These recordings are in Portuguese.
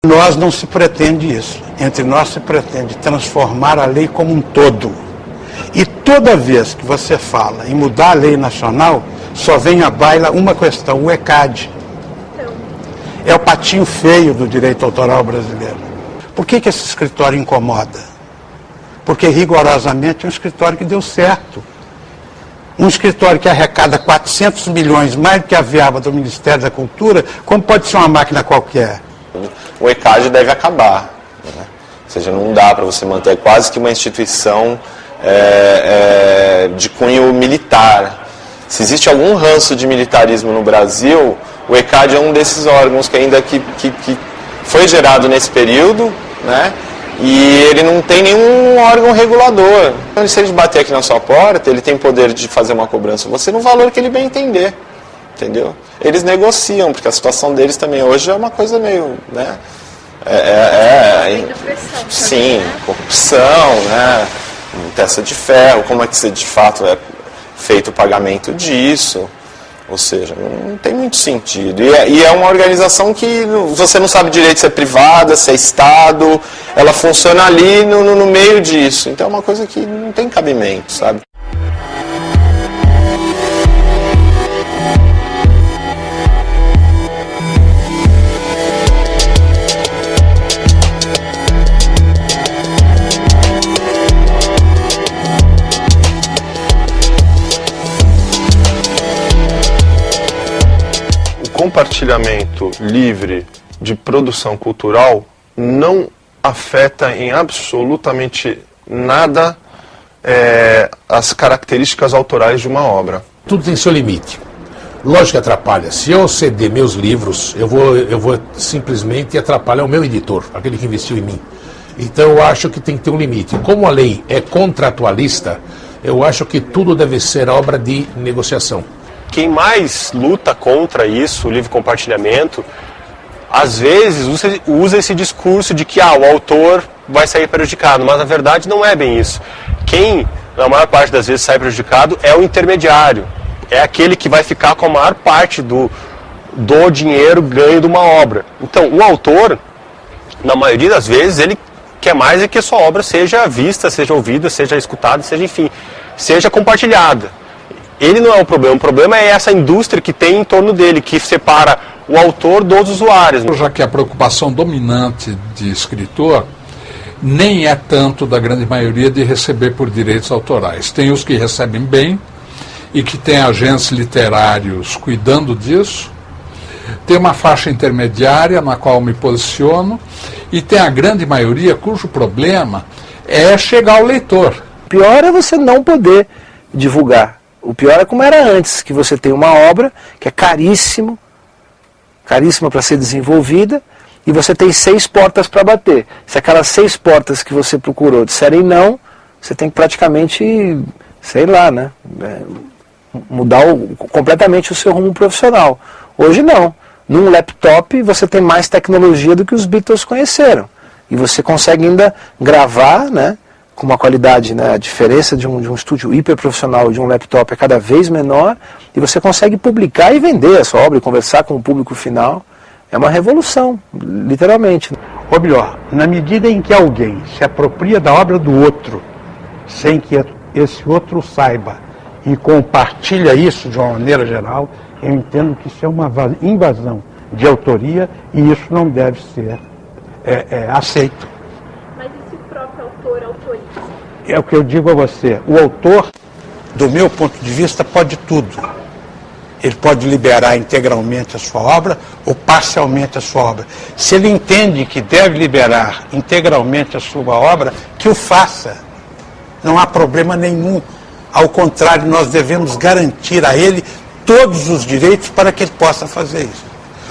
Nós não se pretende isso. Entre nós se pretende transformar a lei como um todo. E toda vez que você fala em mudar a lei nacional, só vem à baila uma questão, o ECAD. É o patinho feio do direito autoral brasileiro. Por que esse escritório incomoda? Porque rigorosamente é um escritório que deu certo. Um escritório que arrecada 400 milhões, mais do que a verba do Ministério da Cultura, como pode ser uma máquina qualquer? O ECAD deve acabar, né? Ou seja, não dá para você manter quase que uma instituição de cunho militar. Se existe algum ranço de militarismo no Brasil, o ECAD é um desses órgãos que ainda que foi gerado nesse período, né? E ele não tem nenhum órgão regulador. Então, se ele bater aqui na sua porta, ele tem poder de fazer uma cobrança você no valor que ele bem entender. Entendeu? Eles negociam, porque a situação deles também hoje é uma coisa meio, né? Sim, corrupção, né? Testa de ferro, como é que você de fato é feito o pagamento disso? Ou seja, não tem muito sentido. E é uma organização que você não sabe direito se é privada, se é Estado, ela funciona ali no meio disso. Então é uma coisa que não tem cabimento, sabe? Compartilhamento livre de produção cultural não afeta em absolutamente nada as características autorais de uma obra. Tudo tem seu limite. Lógico que atrapalha. Se eu ceder meus livros, eu vou simplesmente atrapalhar o meu editor, aquele que investiu em mim. Então eu acho que tem que ter um limite. Como a lei é contratualista, eu acho que tudo deve ser obra de negociação. Quem mais luta contra isso, o livre compartilhamento, às vezes usa esse discurso de que o autor vai sair prejudicado, mas na verdade não é bem isso. Quem, na maior parte das vezes, sai prejudicado é o intermediário, é aquele que vai ficar com a maior parte do dinheiro ganho de uma obra. Então, o autor, na maioria das vezes, ele quer mais é que a sua obra seja vista, seja ouvida, seja escutada, seja, enfim, seja compartilhada. Ele não é o problema é essa indústria que tem em torno dele, que separa o autor dos usuários. Já que a preocupação dominante de escritor nem é tanto da grande maioria de receber por direitos autorais. Tem os que recebem bem e que tem agentes literários cuidando disso. Tem uma faixa intermediária na qual me posiciono e tem a grande maioria cujo problema é chegar ao leitor. O pior é você não poder divulgar. O pior é como era antes, que você tem uma obra que é caríssima para ser desenvolvida, e você tem 6 portas para bater. Se aquelas 6 portas que você procurou disserem não, você tem que praticamente, sei lá, né, mudar completamente o seu rumo profissional. Hoje não. Num laptop você tem mais tecnologia do que os Beatles conheceram. E você consegue ainda gravar, né, com uma qualidade, né, a diferença de um estúdio hiperprofissional de um laptop é cada vez menor, e você consegue publicar e vender a sua obra e conversar com o público final. É uma revolução, literalmente. Ou melhor, na medida em que alguém se apropria da obra do outro, sem que esse outro saiba, e compartilha isso de uma maneira geral, eu entendo que isso é uma invasão de autoria, e isso não deve ser aceito. É o que eu digo a você, o autor, do meu ponto de vista, pode tudo. Ele pode liberar integralmente a sua obra ou parcialmente a sua obra. Se ele entende que deve liberar integralmente a sua obra, que o faça. Não há problema nenhum. Ao contrário, nós devemos garantir a ele todos os direitos para que ele possa fazer isso.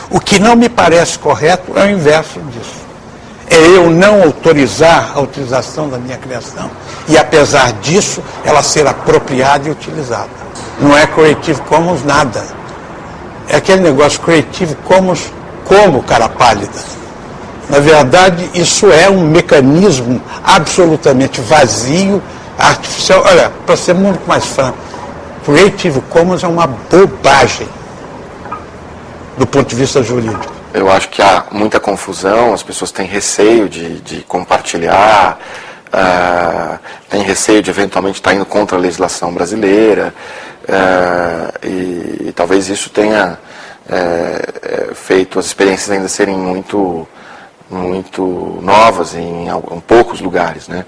O que não me parece correto é o inverso disso. É eu não autorizar a utilização da minha criação e, apesar disso, ela ser apropriada e utilizada. Não é Creative Commons nada. É aquele negócio Creative Commons como cara pálida. Na verdade, isso é um mecanismo absolutamente vazio, artificial. Olha, para ser muito mais franco, Creative Commons é uma bobagem do ponto de vista jurídico. Eu acho que há muita confusão, as pessoas têm receio de compartilhar, têm receio de eventualmente estar indo contra a legislação brasileira, e talvez isso tenha feito as experiências ainda serem muito novas em poucos lugares, né?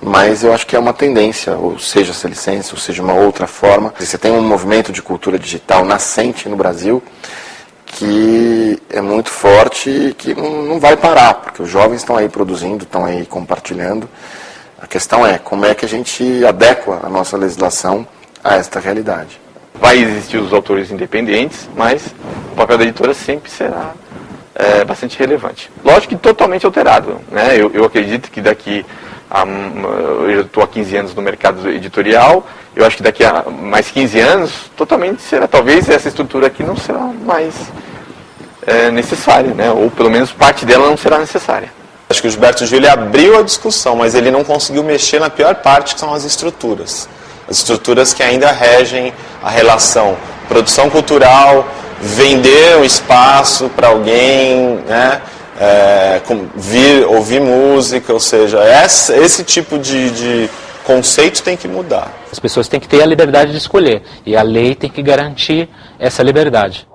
Mas eu acho que é uma tendência, ou seja essa licença, ou seja uma outra forma. Você tem um movimento de cultura digital nascente no Brasil que é muito forte e que não vai parar, porque os jovens estão aí produzindo, estão aí compartilhando. A questão é como é que a gente adequa a nossa legislação a esta realidade. Vai existir os autores independentes, mas o papel da editora sempre será bastante relevante. Lógico que totalmente alterado, né? Eu acredito que daqui eu estou há 15 anos no mercado editorial, eu acho que daqui a mais 15 anos totalmente será, talvez essa estrutura aqui não será mais necessária, né? Ou pelo menos parte dela não será necessária. Acho que o Gilberto Gil abriu a discussão, mas ele não conseguiu mexer na pior parte, que são as estruturas. As estruturas que ainda regem a relação produção cultural, vender um espaço para alguém, né? Ouvir música, ou seja, esse tipo de conceito tem que mudar. As pessoas têm que ter a liberdade de escolher, e a lei tem que garantir essa liberdade.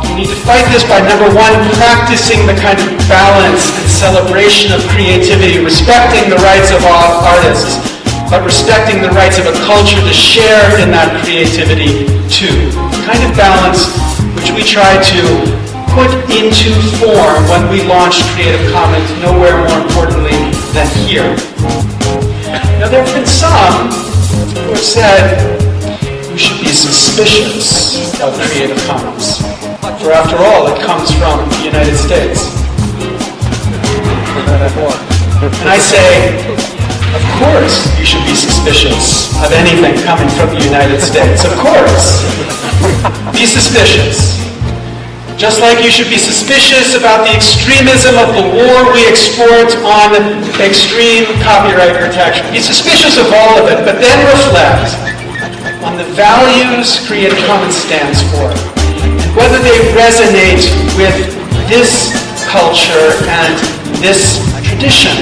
We need to fight this by, number one, practicing the kind of balance and celebration of creativity, respecting the rights of all artists, but respecting the rights of a culture to share in that creativity too. The kind of balance which we try to put into form when we launched Creative Commons, nowhere more importantly than here. Now there have been some who have said we should be suspicious of Creative Commons. For after all, it comes from the United States. And I say, of course you should be suspicious of anything coming from the United States. Of course. Be suspicious. Just like you should be suspicious about the extremism of the war we export on extreme copyright protection. Be suspicious of all of it, but then reflect on the values Creative Commons stands for, and whether they resonate with this culture and this tradition.